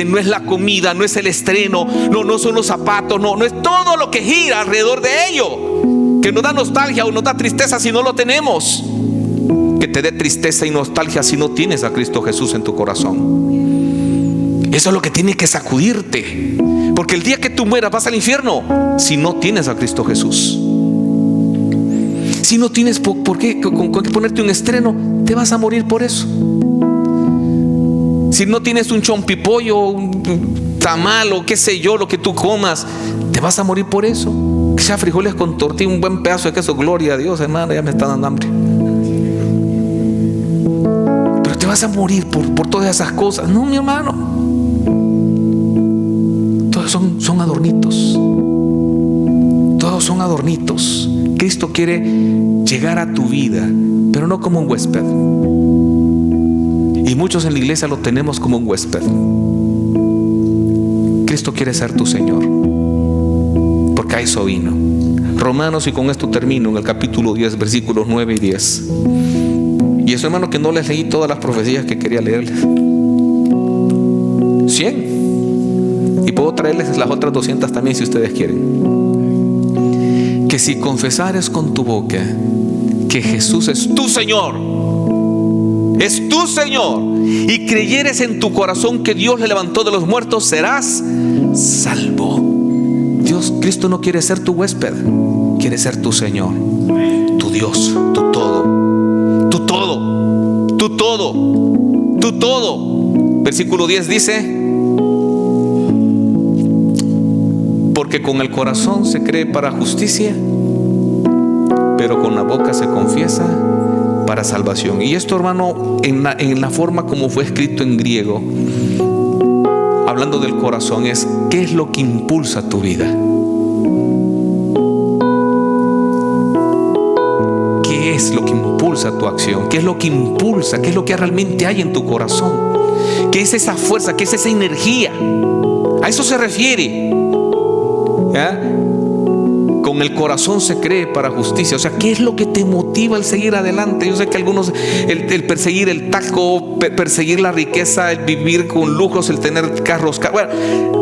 no es la comida, no es el estreno, no son los zapatos, no es todo lo que gira alrededor de ello, que nos da nostalgia o nos da tristeza si no lo tenemos. Que te dé tristeza y nostalgia si no tienes a Cristo Jesús en tu corazón. Eso es lo que tiene que sacudirte, porque el día que tú mueras vas al infierno si no tienes a Cristo Jesús. Si no tienes por qué ponerte un estreno, te vas a morir por eso. Si no tienes un chompipollo, un tamal o qué sé yo, lo que tú comas, te vas a morir por eso. Que sea frijoles con tortilla, un buen pedazo de queso, gloria a Dios, hermano, ya me está dando hambre. Pero te vas a morir por todas esas cosas. No, mi hermano. Todos son adornitos. Todos son adornitos. Cristo quiere llegar a tu vida, pero no como un huésped. Y muchos en la iglesia lo tenemos como un huésped. Cristo quiere ser tu Señor, porque a eso vino. Romanos, y con esto termino, en el capítulo 10, versículos 9 y 10. Y eso, hermano, que no les leí todas las profecías que quería leerles. 100. Y puedo traerles las otras 200 también si ustedes quieren. Que si confesares con tu boca que Jesús es tu Señor, y creyeres en tu corazón que Dios le levantó de los muertos, serás salvo. Cristo no quiere ser tu huésped, quiere ser tu Señor, tu Dios, tu todo, tu todo, tu todo, tu todo. Versículo 10 dice: porque con el corazón se cree para justicia, pero con la boca se confiesa para salvación. Y esto, hermano, en la forma como fue escrito en griego, hablando del corazón, es: ¿qué es lo que impulsa tu vida? ¿Qué es lo que impulsa tu acción? ¿Qué es lo que impulsa? ¿Qué es lo que realmente hay en tu corazón? ¿Qué es esa fuerza? ¿Qué es esa energía? A eso se refiere. ¿Ya? Con el corazón se cree para justicia. O sea, ¿qué es lo que te motiva el seguir adelante? Yo sé que algunos, el perseguir el taco, perseguir la riqueza, el vivir con lujos, el tener carros. Bueno,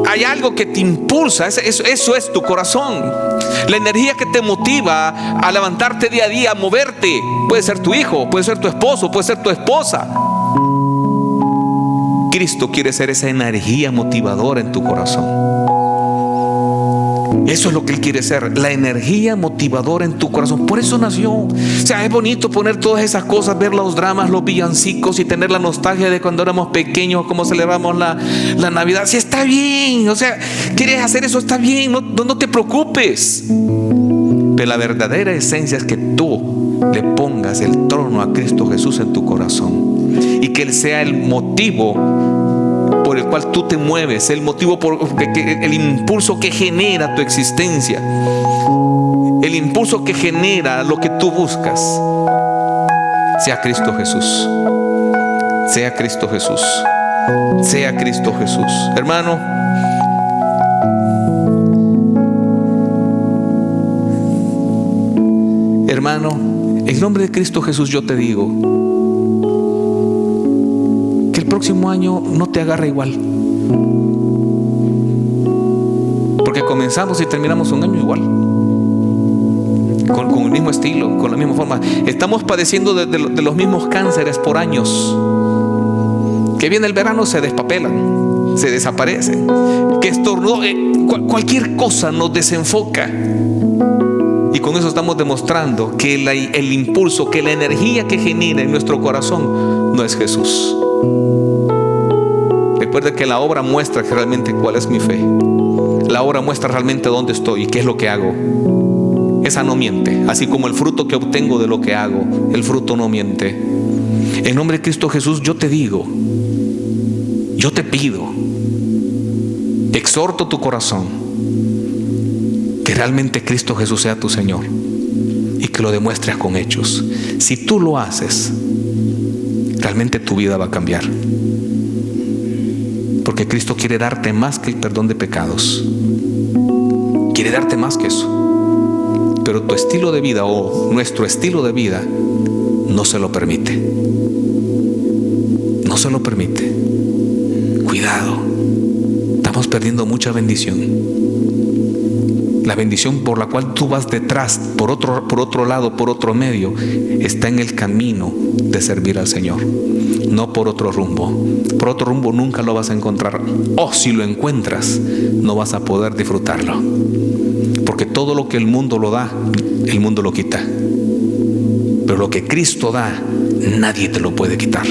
hay algo que te impulsa. Eso es tu corazón. La energía que te motiva a levantarte día a día, a moverte. Puede ser tu hijo, puede ser tu esposo, puede ser tu esposa. Cristo quiere ser esa energía motivadora en tu corazón. Eso es lo que Él quiere ser, la energía motivadora en tu corazón. Por eso nació. O sea, es bonito poner todas esas cosas, ver los dramas, los villancicos y tener la nostalgia de cuando éramos pequeños, cómo celebramos la Navidad. Sí, está bien. O sea, quieres hacer eso, está bien. No te preocupes. Pero la verdadera esencia es que tú le pongas el trono a Cristo Jesús en tu corazón y que Él sea el motivo por el cual tú te mueves, el motivo el impulso que genera tu existencia, el impulso que genera lo que tú buscas, sea Cristo Jesús, sea Cristo Jesús, sea Cristo Jesús. Hermano, en nombre de Cristo Jesús yo te digo que el próximo año no te agarre igual, porque comenzamos y terminamos un año igual, con el mismo estilo, con la misma forma. Estamos padeciendo de los mismos cánceres por años. Que viene el verano, se despapelan, se desaparecen. Que estornudo, cualquier cosa nos desenfoca. Y con eso estamos demostrando que el impulso, que la energía que genera en nuestro corazón no es Jesús. Recuerda que la obra muestra realmente cuál es mi fe. La obra muestra realmente dónde estoy y qué es lo que hago. Esa no miente. Así como el fruto que obtengo de lo que hago, el fruto no miente. En nombre de Cristo Jesús yo te digo, yo te pido, exhorto tu corazón, que realmente Cristo Jesús sea tu Señor y que lo demuestres con hechos. Si tú lo haces, realmente tu vida va a cambiar, porque Cristo quiere darte más que el perdón de pecados. Quiere darte más que eso, pero tu estilo de vida o nuestro estilo de vida no se lo permite. No se lo permite. Cuidado, estamos perdiendo mucha bendición. La bendición por la cual tú vas detrás, por otro lado, por otro medio, está en el camino de servir al Señor, no por otro rumbo. Por otro rumbo nunca lo vas a encontrar, o si lo encuentras, no vas a poder disfrutarlo, porque todo lo que el mundo lo da, el mundo lo quita, pero lo que Cristo da, nadie te lo puede quitar,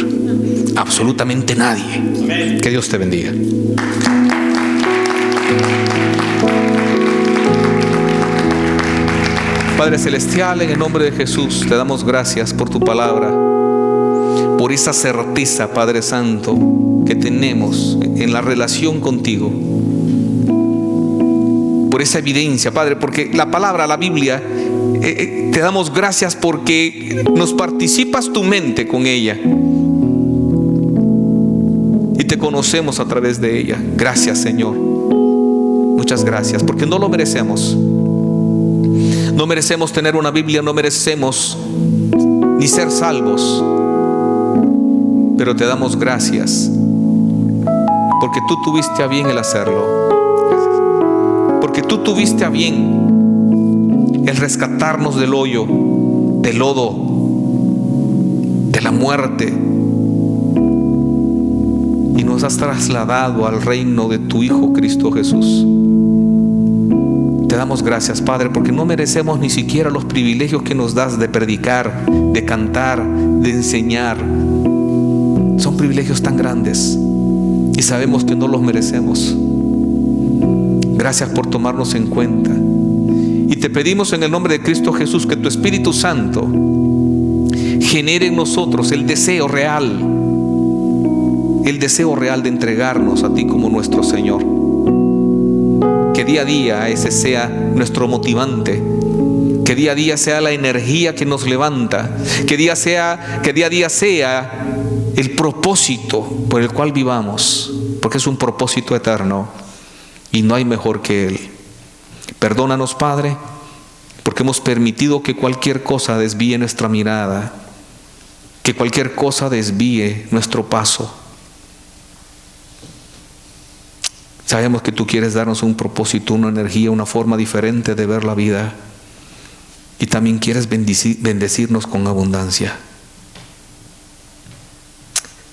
absolutamente nadie. Que Dios te bendiga. Padre Celestial, en el nombre de Jesús te damos gracias por tu palabra, por esa certeza, Padre Santo, que tenemos en la relación contigo, por esa evidencia, Padre, porque la palabra, la Biblia, te damos gracias porque nos participas tu mente con ella y te conocemos a través de ella. Gracias, Señor, muchas gracias, porque no lo merecemos. No merecemos tener una Biblia, no merecemos ni ser salvos, pero te damos gracias porque tú tuviste a bien el hacerlo, porque tú tuviste a bien el rescatarnos del hoyo, del lodo, de la muerte, y nos has trasladado al reino de tu Hijo Cristo Jesús. Te damos gracias, Padre, porque no merecemos ni siquiera los privilegios que nos das de predicar, de cantar, de enseñar. Son privilegios tan grandes y sabemos que no los merecemos. Gracias por tomarnos en cuenta. Y te pedimos en el nombre de Cristo Jesús que tu Espíritu Santo genere en nosotros el deseo real de entregarnos a ti como nuestro Señor. Que día a día ese sea nuestro motivante, que día a día sea la energía que nos levanta, que día a día sea el propósito por el cual vivamos, porque es un propósito eterno y no hay mejor que Él. Perdónanos, Padre, porque hemos permitido que cualquier cosa desvíe nuestra mirada, que cualquier cosa desvíe nuestro paso. Sabemos que tú quieres darnos un propósito, una energía, una forma diferente de ver la vida. Y también quieres bendecirnos con abundancia.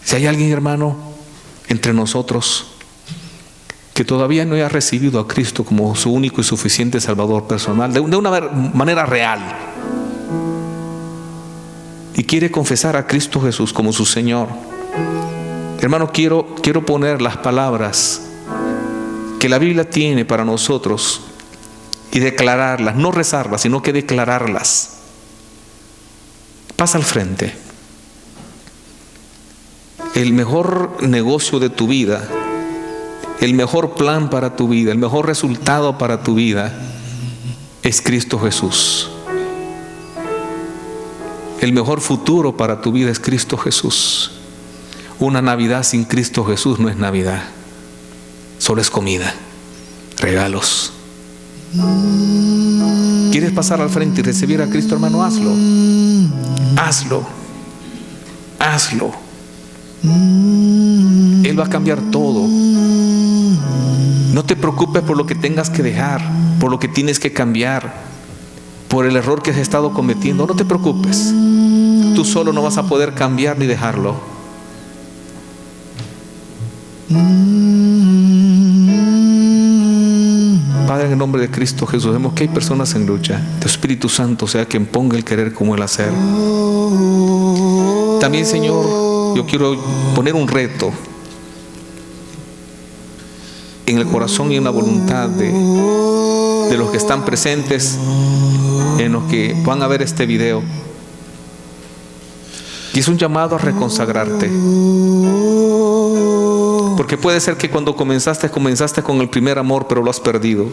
Si hay alguien, hermano, entre nosotros que todavía no haya recibido a Cristo como su único y suficiente Salvador personal, de una manera real, y quiere confesar a Cristo Jesús como su Señor, hermano, quiero poner las palabras que la Biblia tiene para nosotros y declararlas, no rezarlas, sino que declararlas. Pasa al frente. El mejor negocio de tu vida, el mejor plan para tu vida, el mejor resultado para tu vida es Cristo Jesús. El mejor futuro para tu vida es Cristo Jesús. Una Navidad sin Cristo Jesús no es Navidad. Solo es comida, regalos. ¿Quieres pasar al frente y recibir a Cristo, hermano? Hazlo. Hazlo. Hazlo. Él va a cambiar todo. No te preocupes por lo que tengas que dejar, por lo que tienes que cambiar, por el error que has estado cometiendo. No te preocupes. Tú solo no vas a poder cambiar ni dejarlo. Padre, en el nombre de Cristo Jesús, vemos que hay personas en lucha. Tu Espíritu Santo sea quien ponga el querer como el hacer. También, Señor, yo quiero poner un reto en el corazón y en la voluntad de los que están presentes, en los que van a ver este video. Y es un llamado a reconsagrarte. Porque puede ser que cuando comenzaste con el primer amor, pero lo has perdido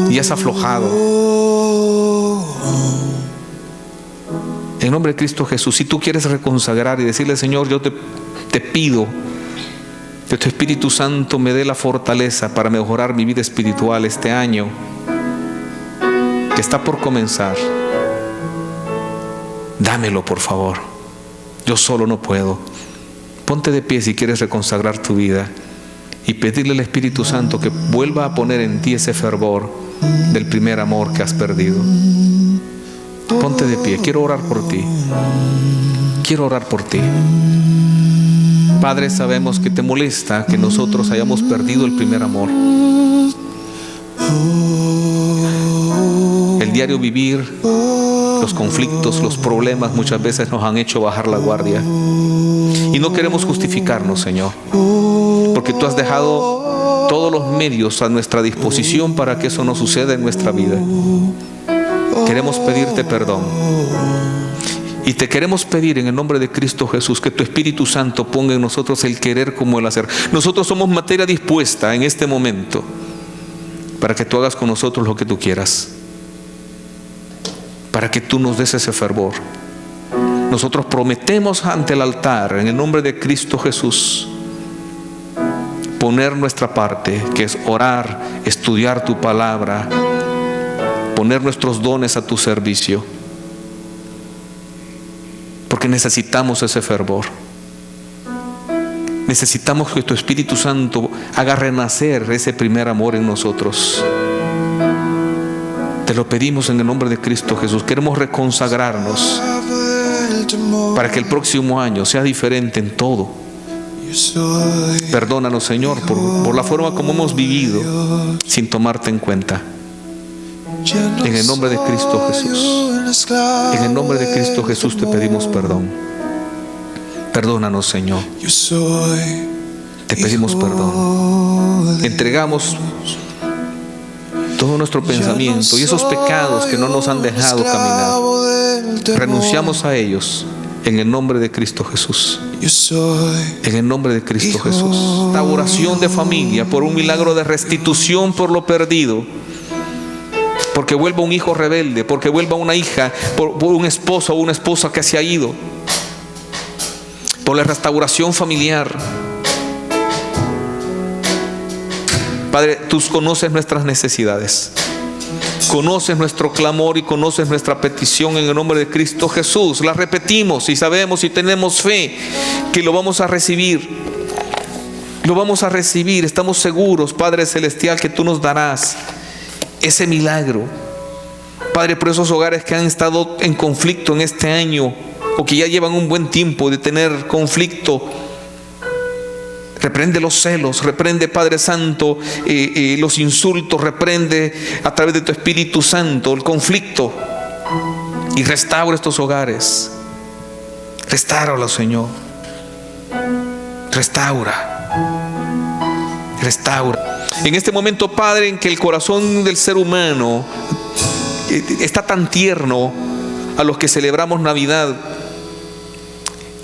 y has aflojado. En nombre de Cristo Jesús, si tú quieres reconsagrar y decirle: Señor, yo te pido que tu Espíritu Santo me dé la fortaleza para mejorar mi vida espiritual este año que está por comenzar. Dámelo, por favor. Yo solo no puedo. Ponte de pie si quieres reconsagrar tu vida y pedirle al Espíritu Santo que vuelva a poner en ti ese fervor del primer amor que has perdido. Ponte de pie. Quiero orar por ti. Quiero orar por ti. Padre, sabemos que te molesta que nosotros hayamos perdido el primer amor. El diario vivir, los conflictos, los problemas muchas veces nos han hecho bajar la guardia. Y no queremos justificarnos, Señor, porque tú has dejado todos los medios a nuestra disposición para que eso no suceda en nuestra vida. Queremos pedirte perdón. Y te queremos pedir en el nombre de Cristo Jesús que tu Espíritu Santo ponga en nosotros el querer como el hacer. Nosotros somos materia dispuesta en este momento para que tú hagas con nosotros lo que tú quieras, para que tú nos des ese fervor. Nosotros prometemos ante el altar, en el nombre de Cristo Jesús, poner nuestra parte, que es orar, estudiar tu palabra, poner nuestros dones a tu servicio, porque necesitamos ese fervor. Necesitamos que tu Espíritu Santo haga renacer ese primer amor en nosotros. Te lo pedimos en el nombre de Cristo Jesús. Queremos reconsagrarnos para que el próximo año sea diferente en todo. Perdónanos, Señor, por la forma como hemos vivido sin tomarte en cuenta. En el nombre de Cristo Jesús. En el nombre de Cristo Jesús te pedimos perdón. Perdónanos, Señor. Te pedimos perdón. Entregamos todo nuestro pensamiento y esos pecados que no nos han dejado caminar. Renunciamos a ellos en el nombre de Cristo Jesús. En el nombre de Cristo Jesús. La oración de familia por un milagro de restitución por lo perdido. Porque vuelva un hijo rebelde, porque vuelva una hija, por un esposo o una esposa que se ha ido. Por la restauración familiar. Padre, tú conoces nuestras necesidades, conoces nuestro clamor y conoces nuestra petición en el nombre de Cristo Jesús. La repetimos y sabemos y tenemos fe que lo vamos a recibir. Lo vamos a recibir. Estamos seguros, Padre Celestial, que tú nos darás ese milagro. Padre, por esos hogares que han estado en conflicto en este año o que ya llevan un buen tiempo de tener conflicto, Reprende los celos, reprende, Padre Santo, los insultos, reprende a través de tu Espíritu Santo el conflicto y restaura estos hogares. Restáuralo, Señor. Restaura. En este momento, Padre, en que el corazón del ser humano está tan tierno a los que celebramos Navidad,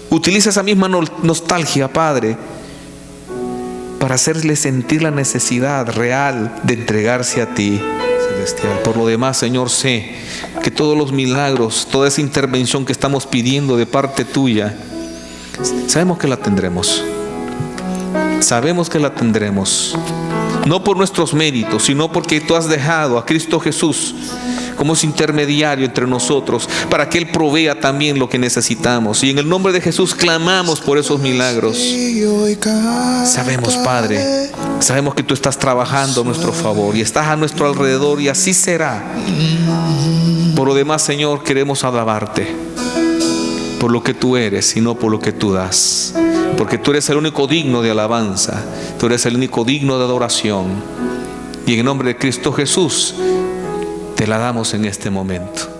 utiliza esa misma nostalgia, Padre, para hacerle sentir la necesidad real de entregarse a ti, Celestial. Por lo demás, Señor, sé que todos los milagros, toda esa intervención que estamos pidiendo de parte tuya, sabemos que la tendremos. Sabemos que la tendremos. No por nuestros méritos, sino porque tú has dejado a Cristo Jesús como ese intermediario entre nosotros, para que Él provea también lo que necesitamos. Y en el nombre de Jesús clamamos por esos milagros. Sabemos, Padre, sabemos que tú estás trabajando a nuestro favor y estás a nuestro alrededor, y así será. Por lo demás, Señor, queremos alabarte por lo que tú eres y no por lo que tú das, porque tú eres el único digno de alabanza, tú eres el único digno de adoración. Y en el nombre de Cristo Jesús te la damos en este momento.